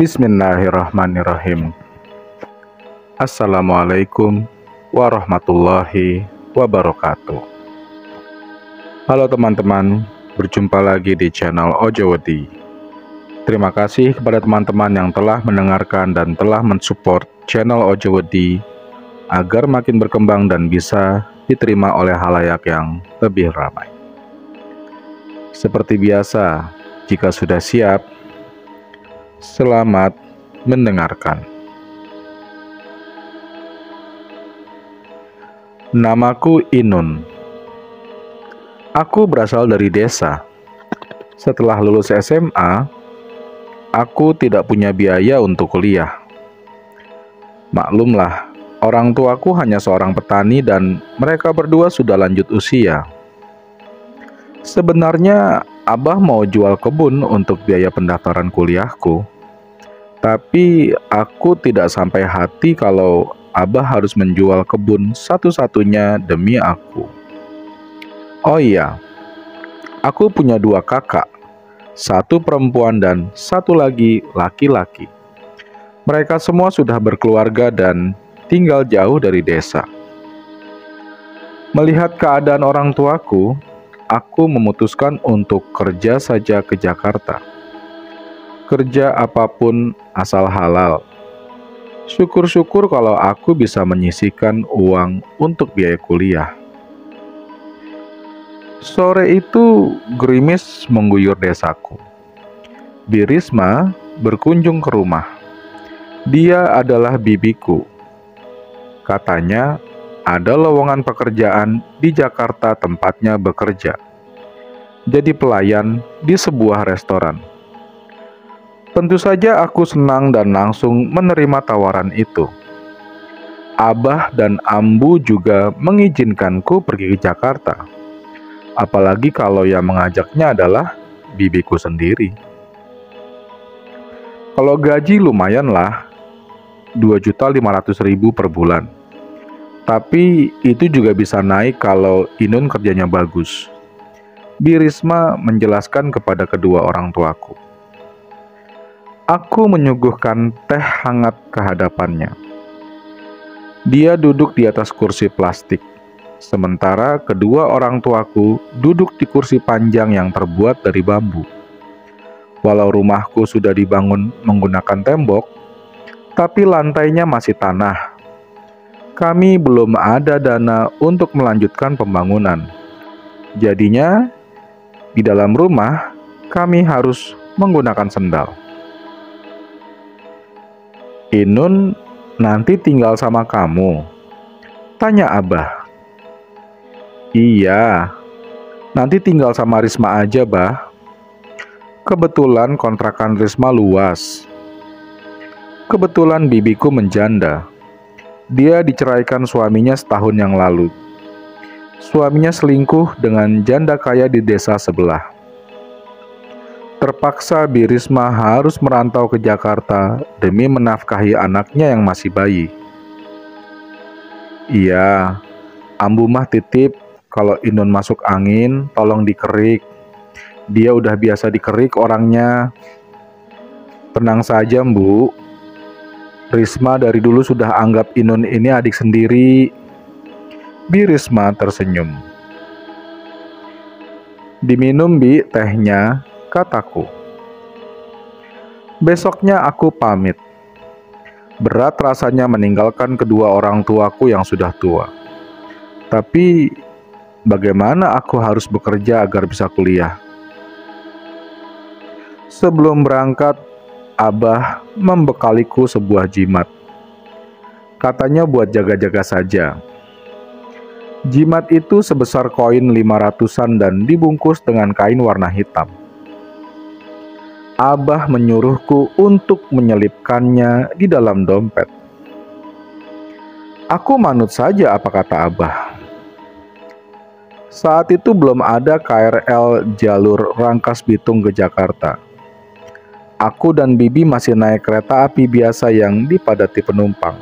Bismillahirrahmanirrahim. Assalamualaikum warahmatullahi wabarakatuh. Halo teman-teman, berjumpa lagi di channel Ojowedi. Terima kasih kepada teman-teman yang telah mendengarkan dan telah mensupport channel Ojowedi agar makin berkembang dan bisa diterima oleh halayak yang lebih ramai. Seperti biasa, jika sudah siap, selamat mendengarkan. Namaku Inun. Aku berasal dari desa. Setelah lulus SMA, aku tidak punya biaya untuk kuliah. Maklumlah, orang tuaku hanya seorang petani dan mereka berdua sudah lanjut usia. Sebenarnya, Abah mau jual kebun untuk biaya pendaftaran kuliahku. Tapi aku tidak sampai hati kalau Abah harus menjual kebun satu-satunya demi aku. Oh iya, aku punya 2 kakak, 1 perempuan dan 1 lagi laki-laki. Mereka semua sudah berkeluarga dan tinggal jauh dari desa. Melihat keadaan orang tuaku, aku memutuskan untuk kerja saja ke Jakarta. Kerja apapun asal halal. Syukur-syukur kalau aku bisa menyisihkan uang untuk biaya kuliah. Sore itu gerimis mengguyur desaku. Bi Risma berkunjung ke rumah. Dia adalah bibiku. Katanya ada lowongan pekerjaan di Jakarta tempatnya bekerja. Jadi pelayan di sebuah restoran. Tentu saja aku senang dan langsung menerima tawaran itu. Abah dan Ambu juga mengizinkanku pergi ke Jakarta. Apalagi kalau yang mengajaknya adalah bibiku sendiri. Kalau gaji lumayan lah, 2.500.000 per bulan. Tapi itu juga bisa naik kalau Inun kerjanya bagus. Bi Risma menjelaskan kepada kedua orang tuaku. Aku menyuguhkan teh hangat ke hadapannya. Dia duduk di atas kursi plastik, sementara kedua orang tuaku duduk di kursi panjang yang terbuat dari bambu. Walau rumahku sudah dibangun menggunakan tembok, tapi lantainya masih tanah. Kami belum ada dana untuk melanjutkan pembangunan. Jadinya, di dalam rumah kami harus menggunakan sendal. Inun nanti tinggal sama kamu? Tanya Abah. Iya, nanti tinggal sama Risma aja, Bah. Kebetulan kontrakan Risma luas. Kebetulan bibiku menjanda. Dia diceraikan suaminya setahun yang lalu. Suaminya selingkuh dengan janda kaya di desa sebelah. Terpaksa Bi Risma harus merantau ke Jakarta demi menafkahi anaknya yang masih bayi. Iya, Ambu mah titip kalau Inun masuk angin, tolong dikerik. Dia udah biasa dikerik orangnya. Tenang saja, Mbu. Risma dari dulu sudah anggap Inun ini adik sendiri. Bi Risma tersenyum. Diminum, Bi, tehnya, kataku. Besoknya aku pamit. Berat rasanya meninggalkan kedua orang tuaku yang sudah tua. Tapi bagaimana aku harus bekerja agar bisa kuliah? Sebelum berangkat, Abah membekaliku sebuah jimat. Katanya buat jaga-jaga saja. Jimat itu sebesar koin 500-an dan dibungkus dengan kain warna hitam. Abah menyuruhku untuk menyelipkannya di dalam dompet. Aku manut saja apa kata Abah. Saat itu belum ada KRL jalur Rangkas Bitung ke Jakarta. Aku dan Bibi masih naik kereta api biasa yang dipadati penumpang.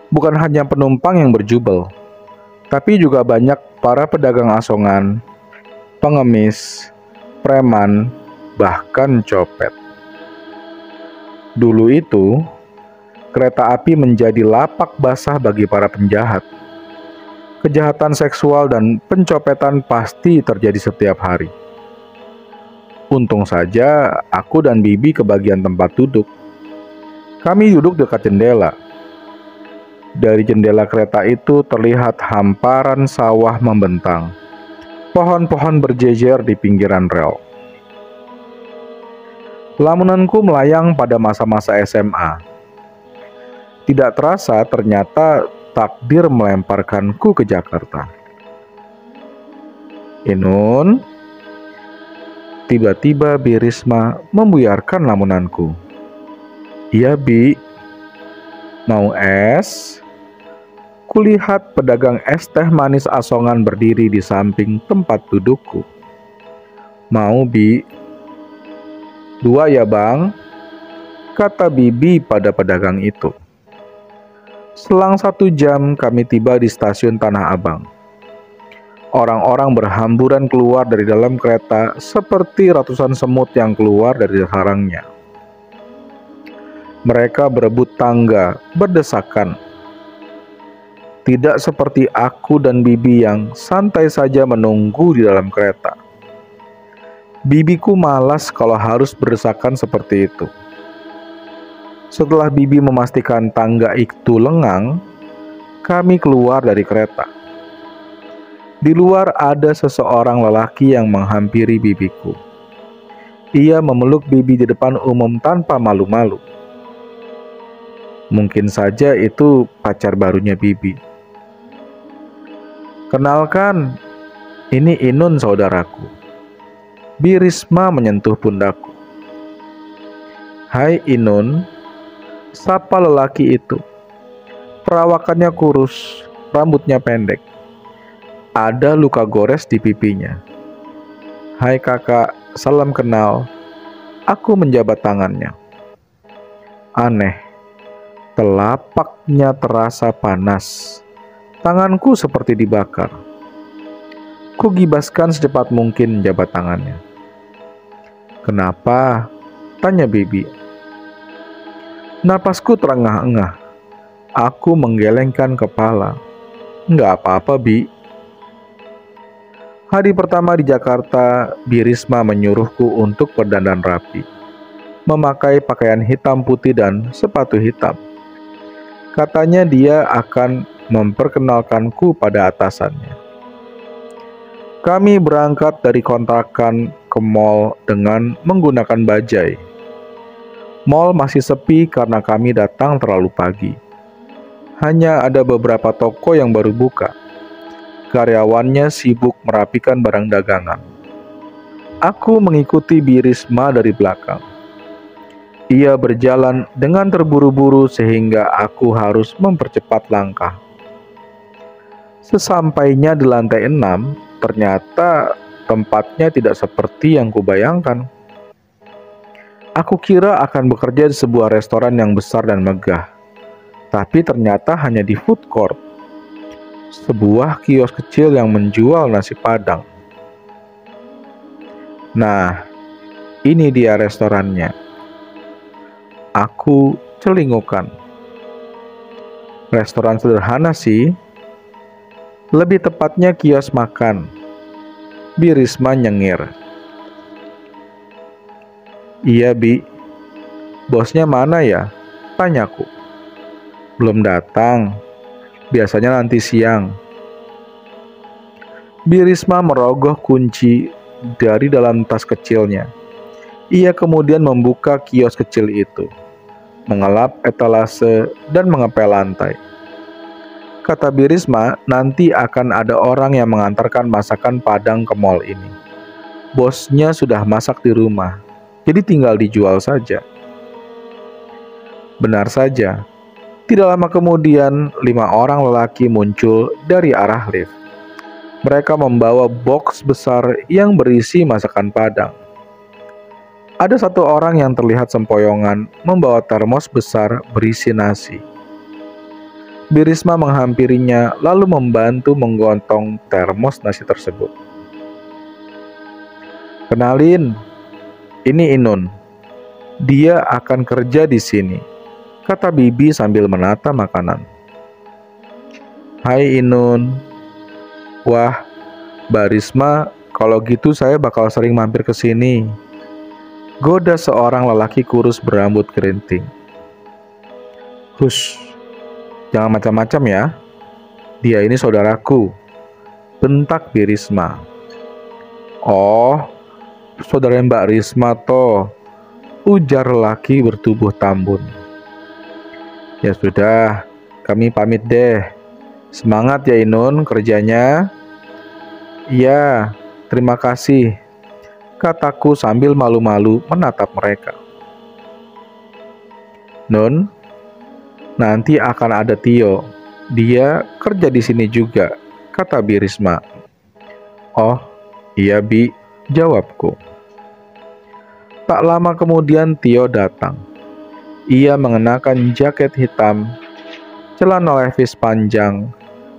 Bukan hanya penumpang yang berjubel, tapi juga banyak para pedagang asongan, pengemis, preman, bahkan copet. Dulu itu, kereta api menjadi lapak basah bagi para penjahat. Kejahatan seksual dan pencopetan pasti terjadi setiap hari. Untung saja aku dan Bibi kebagian tempat duduk. Kami duduk dekat jendela. Dari jendela kereta itu terlihat hamparan sawah membentang. Pohon-pohon berjejer di pinggiran rel. Lamunanku melayang pada masa-masa SMA. Tidak terasa ternyata takdir melemparkanku ke Jakarta. Inun, tiba-tiba Bi Risma membuyarkan lamunanku. Iya Bi, mau es? Kulihat pedagang es teh manis asongan berdiri di samping tempat dudukku. Mau Bi? 2 ya bang, kata Bibi pada pedagang itu. Selang 1 jam kami tiba di stasiun Tanah Abang. Orang-orang berhamburan keluar dari dalam kereta seperti ratusan semut yang keluar dari sarangnya. Mereka berebut tangga, berdesakan. Tidak seperti aku dan Bibi yang santai saja menunggu di dalam kereta. Bibiku malas kalau harus berdesakan seperti itu. Setelah Bibi memastikan tangga itu lengang, kami keluar dari kereta. Di luar ada seseorang lelaki yang menghampiri Bibiku. Ia memeluk Bibi di depan umum tanpa malu-malu. Mungkin saja itu pacar barunya Bibi. Kenalkan, ini Inun saudaraku. Bi Risma menyentuh pundakku. Hai Inun, sapa lelaki itu. Perawakannya kurus, rambutnya pendek. Ada luka gores di pipinya. Hai kakak, salam kenal. Aku menjabat tangannya. Aneh, telapaknya terasa panas. Tanganku seperti dibakar. Kugibaskan secepat mungkin jabat tangannya. Kenapa? Tanya Bibi. Napasku terengah-engah. Aku menggelengkan kepala. Enggak apa-apa, Bi. Hari pertama di Jakarta, Bi Risma menyuruhku untuk berdandan rapi. Memakai pakaian hitam putih dan sepatu hitam. Katanya dia akan memperkenalkanku pada atasannya. Kami berangkat dari kontrakan ke mall dengan menggunakan bajai. Mall masih sepi karena kami datang terlalu pagi. Hanya ada beberapa toko yang baru buka. Karyawannya sibuk merapikan barang dagangan. Aku mengikuti Bi Risma dari belakang. Ia berjalan dengan terburu-buru sehingga aku harus mempercepat langkah. Sesampainya di lantai 6, ternyata tempatnya tidak seperti yang kubayangkan. Aku kira akan bekerja di sebuah restoran yang besar dan megah. Tapi ternyata hanya di food court. Sebuah kios kecil yang menjual nasi Padang. Nah, ini dia restorannya. Aku celingukan. Restoran sederhana sih. Lebih tepatnya kios makan. Bi Risma nyengir. Iya Bi. Bosnya mana ya? Tanyaku. Belum datang. Biasanya nanti siang. Bi Risma merogoh kunci dari dalam tas kecilnya. Ia kemudian membuka kios kecil itu, mengelap etalase dan mengepel lantai. Kata Bi Risma, nanti akan ada orang yang mengantarkan masakan Padang ke mall ini. Bosnya sudah masak di rumah, jadi tinggal dijual saja. Benar saja, tidak lama kemudian 5 orang lelaki muncul dari arah lift. Mereka membawa box besar yang berisi masakan Padang. Ada 1 orang yang terlihat sempoyongan membawa termos besar berisi nasi. Bi Risma menghampirinya lalu membantu menggontong termos nasi tersebut. Kenalin, ini Inun. Dia akan kerja di sini, kata Bibi sambil menata makanan. Hai Inun. Wah, Mbak Risma, kalau gitu saya bakal sering mampir ke sini, goda seorang lelaki kurus berambut keriting. Hush, jangan macam-macam ya. Dia ini saudaraku, bentak Birisma. Oh, saudara Mbak Risma toh, ujar lelaki bertubuh tambun. Ya sudah, kami pamit deh. Semangat ya Inun kerjanya. Iya, terima kasih, kataku sambil malu-malu menatap mereka. Nun, nanti akan ada Tio. Dia kerja di sini juga, kata Birisma. Oh, iya Bi, jawabku. Tak lama kemudian Tio datang. Ia mengenakan jaket hitam, celana levis panjang,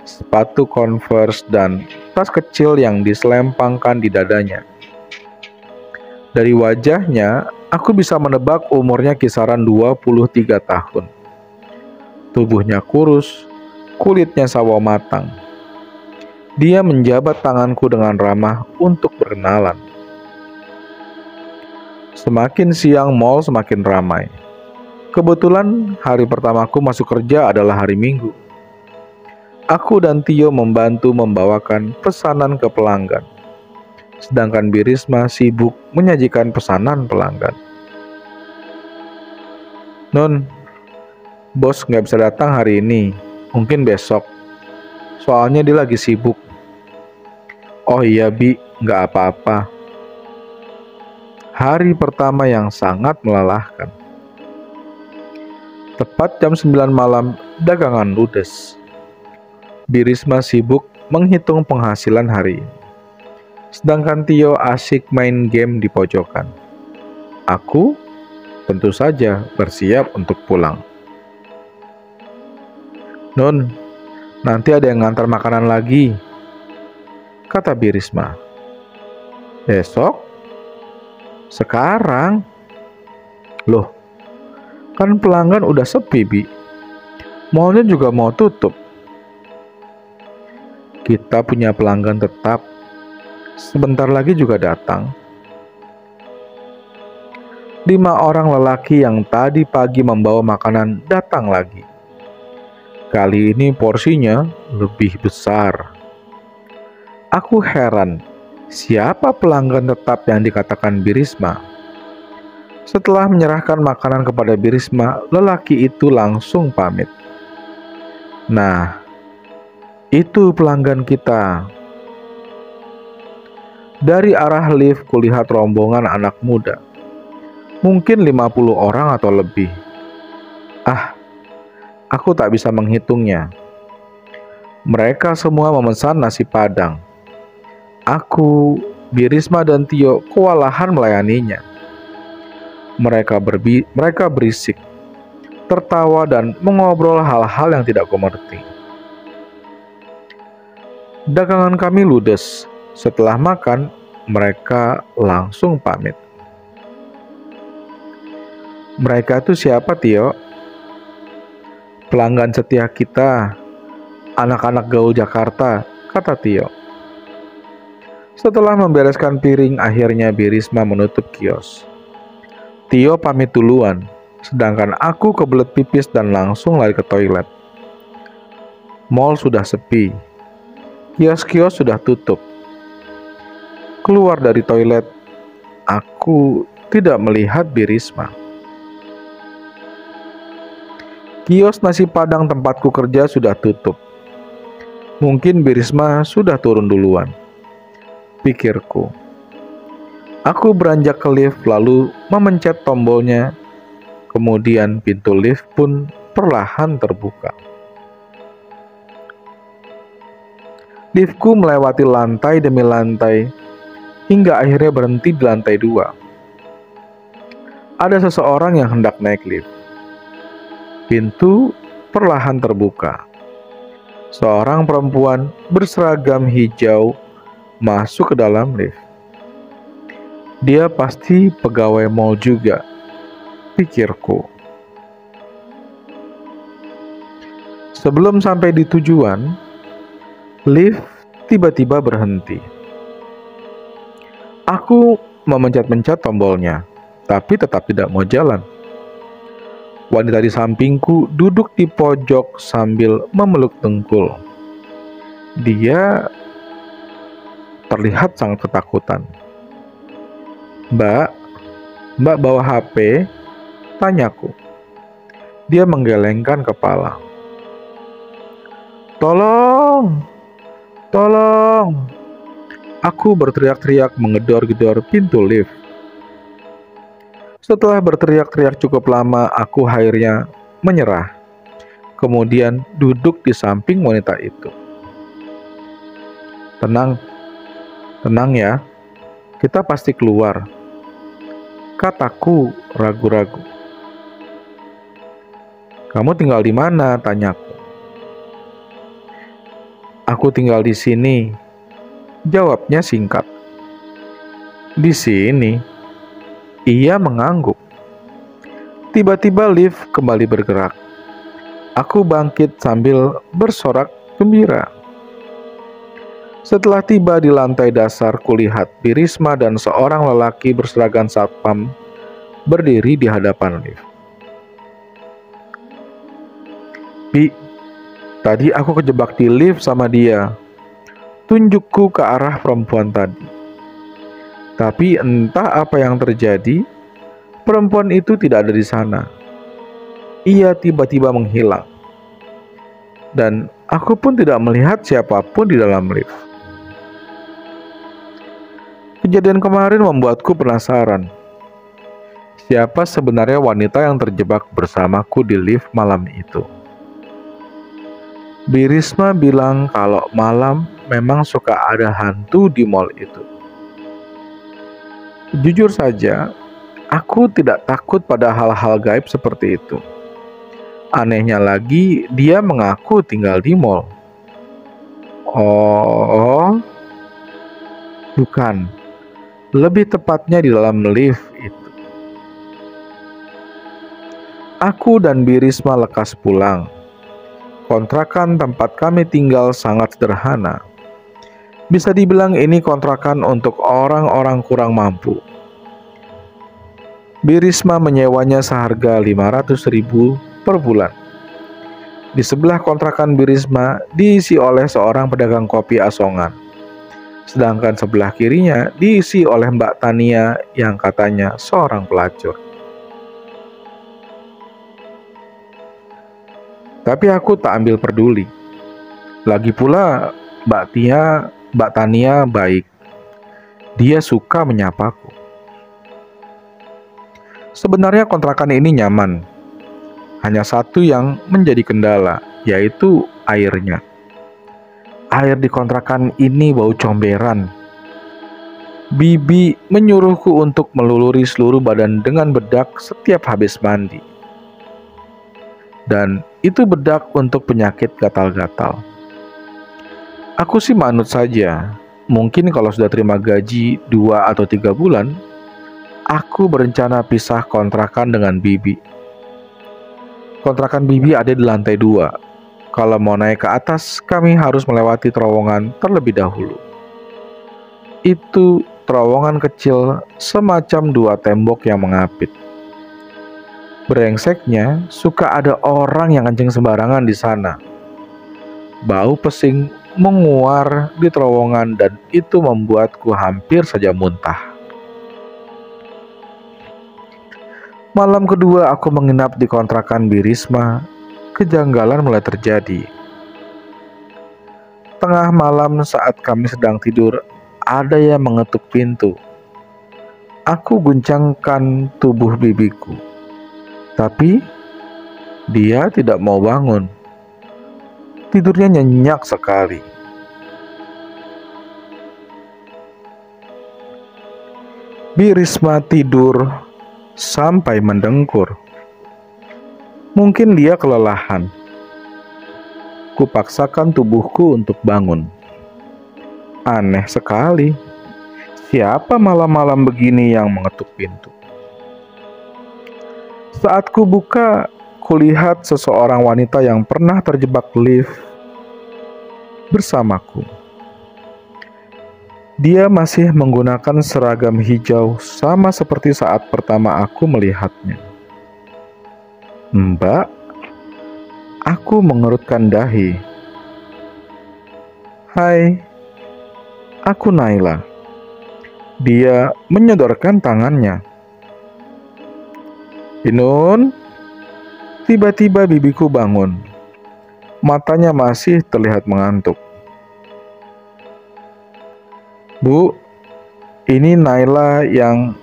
sepatu Converse, dan tas kecil yang diselempangkan di dadanya. Dari wajahnya, aku bisa menebak umurnya kisaran 23 tahun. Tubuhnya kurus, kulitnya sawo matang. Dia menjabat tanganku dengan ramah untuk berkenalan. Semakin siang mall semakin ramai. Kebetulan hari pertamaku masuk kerja adalah hari Minggu. Aku dan Tio membantu membawakan pesanan ke pelanggan, sedangkan Birisma sibuk menyajikan pesanan pelanggan. Nun, bos nggak bisa datang hari ini, mungkin besok. Soalnya dia lagi sibuk. Oh iya Bi, nggak apa-apa. Hari pertama yang sangat melelahkan. Tepat jam 9 malam, dagangan ludes. Birisma sibuk menghitung penghasilan hari ini, sedangkan Tio asik main game di pojokan. Aku tentu saja bersiap untuk pulang. Nun, nanti ada yang ngantar makanan lagi, kata Birisma. Besok? Sekarang? Loh, kan pelanggan udah sepi, Bi. Mallnya juga mau tutup. Kita punya pelanggan tetap. Sebentar lagi juga datang. 5 orang lelaki yang tadi pagi membawa makanan datang lagi. Kali ini porsinya lebih besar. Aku heran, siapa pelanggan tetap yang dikatakan Birisma? Setelah menyerahkan makanan kepada Birisma, lelaki itu langsung pamit. Nah, itu pelanggan kita. Dari arah lift kulihat rombongan anak muda. Mungkin 50 orang atau lebih. Ah, aku tak bisa menghitungnya. Mereka semua memesan nasi Padang. Aku, Birisma dan Tio kewalahan melayaninya. Mereka berisik, tertawa dan mengobrol hal-hal yang tidak kumengerti. Dagangan kami ludes. Setelah makan, mereka langsung pamit. Mereka itu siapa, Tio? Pelanggan setia kita, anak-anak gaul Jakarta, kata Tio. Setelah membereskan piring, akhirnya Birisma menutup kios. Tio pamit duluan, sedangkan aku kebelet pipis dan langsung lari ke toilet. Mall sudah sepi. Kios-kios sudah tutup. Keluar dari toilet, aku tidak melihat Birisma. Kios nasi Padang tempatku kerja sudah tutup. Mungkin Birisma sudah turun duluan, pikirku. Aku beranjak ke lift lalu memencet tombolnya. Kemudian pintu lift pun perlahan terbuka. Liftku melewati lantai demi lantai, hingga akhirnya berhenti di lantai 2. Ada seseorang yang hendak naik lift. Pintu perlahan terbuka. Seorang perempuan berseragam hijau masuk ke dalam lift. Dia pasti pegawai mall juga. pikirku. Sebelum sampai di tujuan, lift tiba-tiba berhenti. Aku memencet-mencet tombolnya, tapi tetap tidak mau jalan. Wanita di sampingku duduk di pojok sambil memeluk dengkul. Dia terlihat sangat ketakutan. Mbak bawa HP? Tanyaku. Dia menggelengkan kepala. Tolong! Tolong! Aku berteriak-teriak menggedor-gedor pintu lift. Setelah berteriak-teriak cukup lama, aku akhirnya menyerah. Kemudian duduk di samping wanita itu. Tenang ya, kita pasti keluar, kataku ragu-ragu. Kamu tinggal di mana? Tanyaku. Aku tinggal di sini, jawabnya singkat. Di sini? Ia mengangguk. Tiba-tiba lift kembali bergerak. Aku bangkit sambil bersorak gembira. Setelah tiba di lantai dasar, kulihat Birisma dan seorang lelaki berseragam satpam berdiri di hadapan lift. Bi, tadi aku kejebak di lift sama dia. Tunjukku ke arah perempuan tadi. Tapi entah apa yang terjadi, perempuan itu tidak ada di sana. Ia tiba-tiba menghilang. Dan aku pun tidak melihat siapapun di dalam lift. Kejadian kemarin membuatku penasaran. Siapa sebenarnya wanita yang terjebak bersamaku di lift malam itu? Birisma bilang kalau malam memang suka ada hantu di mall itu. Jujur saja, aku tidak takut pada hal-hal gaib seperti itu. Anehnya lagi, dia mengaku tinggal di mall. Oh, bukan. Lebih tepatnya di dalam lift itu. Aku dan Birisma lekas pulang. Kontrakan tempat kami tinggal sangat sederhana. Bisa dibilang ini kontrakan untuk orang-orang kurang mampu. Birisma menyewanya seharga 500.000 per bulan. Di sebelah kontrakan Birisma diisi oleh seorang pedagang kopi asongan. Sedangkan sebelah kirinya diisi oleh Mbak Tania yang katanya seorang pelacur. Tapi aku tak ambil peduli. Lagi pula Mbak Tania baik. Dia suka menyapaku. Sebenarnya kontrakan ini nyaman. Hanya satu yang menjadi kendala, yaitu airnya. Air di kontrakan ini bau comberan. Bibi menyuruhku untuk meluluri seluruh badan dengan bedak setiap habis mandi. Dan itu bedak untuk penyakit gatal-gatal. Aku sih manut saja. Mungkin kalau sudah terima gaji 2 atau 3 bulan, aku berencana pisah kontrakan dengan Bibi. Kontrakan Bibi ada di lantai 2. Kalau mau naik ke atas, kami harus melewati terowongan terlebih dahulu. Itu terowongan kecil semacam 2 tembok yang mengapit. Brengseknya, suka ada orang yang kencing sembarangan di sana. Bau pesing menguar di terowongan dan itu membuatku hampir saja muntah. Malam kedua aku menginap di kontrakan Birisma, kejanggalan mulai terjadi. Tengah malam saat kami sedang tidur, ada yang mengetuk pintu. Aku guncangkan tubuh bibiku. Tapi dia tidak mau bangun. Tidurnya nyenyak sekali. Birisma tidur sampai mendengkur. Mungkin dia kelelahan. Kupaksakan tubuhku untuk bangun. Aneh sekali. Siapa malam-malam begini yang mengetuk pintu? Saat ku buka, kulihat seseorang wanita yang pernah terjebak lift bersamaku. Dia masih menggunakan seragam hijau sama seperti saat pertama aku melihatnya. "Mbak," aku mengerutkan dahi. "Hai, aku Naila." Dia menyodorkan tangannya. "Inun." Tiba-tiba bibiku bangun. Matanya masih terlihat mengantuk. "Bu, ini Naila yang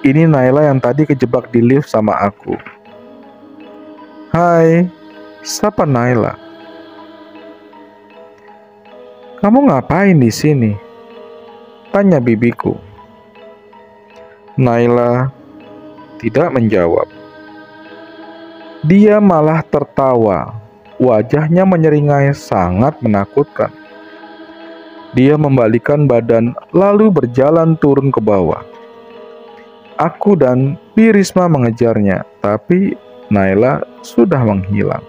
ini Naila yang tadi kejebak di lift sama aku." "Hai, siapa Naila?" "Kamu ngapain di sini?" tanya bibiku. Naila tidak menjawab. Dia malah tertawa. Wajahnya menyeringai sangat menakutkan. Dia membalikkan badan lalu berjalan turun ke bawah. Aku dan Bi Risma mengejarnya, tapi Naila sudah menghilang.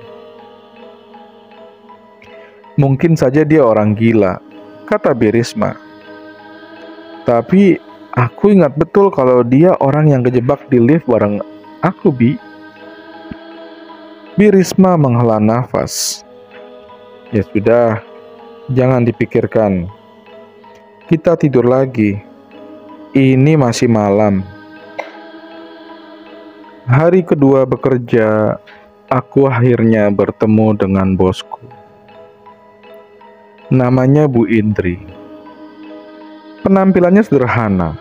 "Mungkin saja dia orang gila," kata Bi Risma. "Tapi aku ingat betul kalau dia orang yang kejebak di lift bareng aku, Bi." Bi Risma menghela nafas. "Ya sudah, jangan dipikirkan. Kita tidur lagi. Ini masih malam." Hari kedua bekerja, aku akhirnya bertemu dengan bosku. Namanya Bu Indri. Penampilannya sederhana.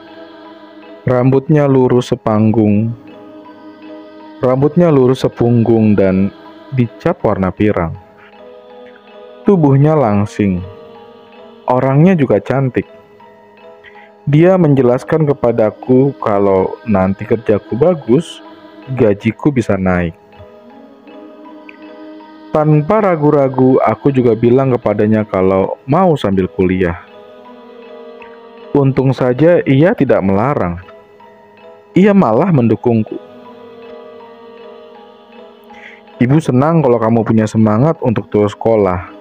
Rambutnya lurus sepunggung dan dicap warna pirang. Tubuhnya langsing. Orangnya juga cantik. Dia menjelaskan kepadaku kalau nanti kerjaku bagus, gajiku bisa naik. Tanpa ragu-ragu, aku juga bilang kepadanya kalau mau sambil kuliah. Untung saja ia tidak melarang. Ia malah mendukungku. "Ibu senang kalau kamu punya semangat untuk terus sekolah.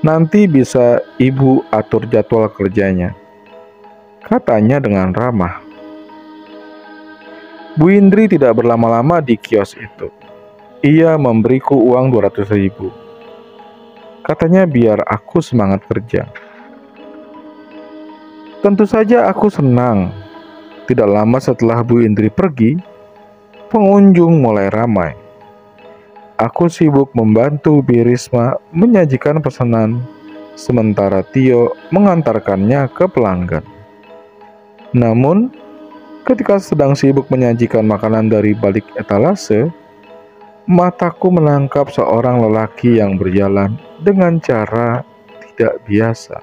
Nanti bisa ibu atur jadwal kerjanya," katanya dengan ramah. Bu Indri tidak berlama-lama di kios itu. Ia memberiku uang 200.000. Katanya biar aku semangat kerja. Tentu saja aku senang. Tidak lama setelah Bu Indri pergi, pengunjung mulai ramai. Aku sibuk membantu Bi Risma menyajikan pesanan, sementara Tio mengantarkannya ke pelanggan. Namun, ketika sedang sibuk menyajikan makanan dari balik etalase, mataku menangkap seorang lelaki yang berjalan dengan cara tidak biasa.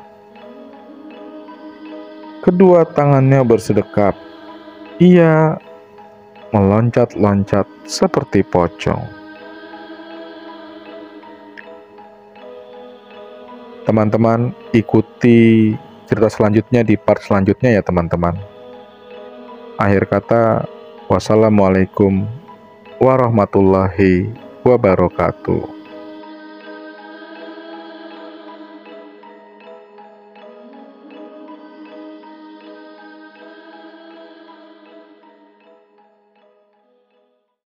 Kedua tangannya bersedekap. Ia meloncat-loncat seperti pocong. Teman-teman, ikuti cerita selanjutnya di part selanjutnya ya teman-teman. Akhir kata, wassalamualaikum warahmatullahi wabarakatuh.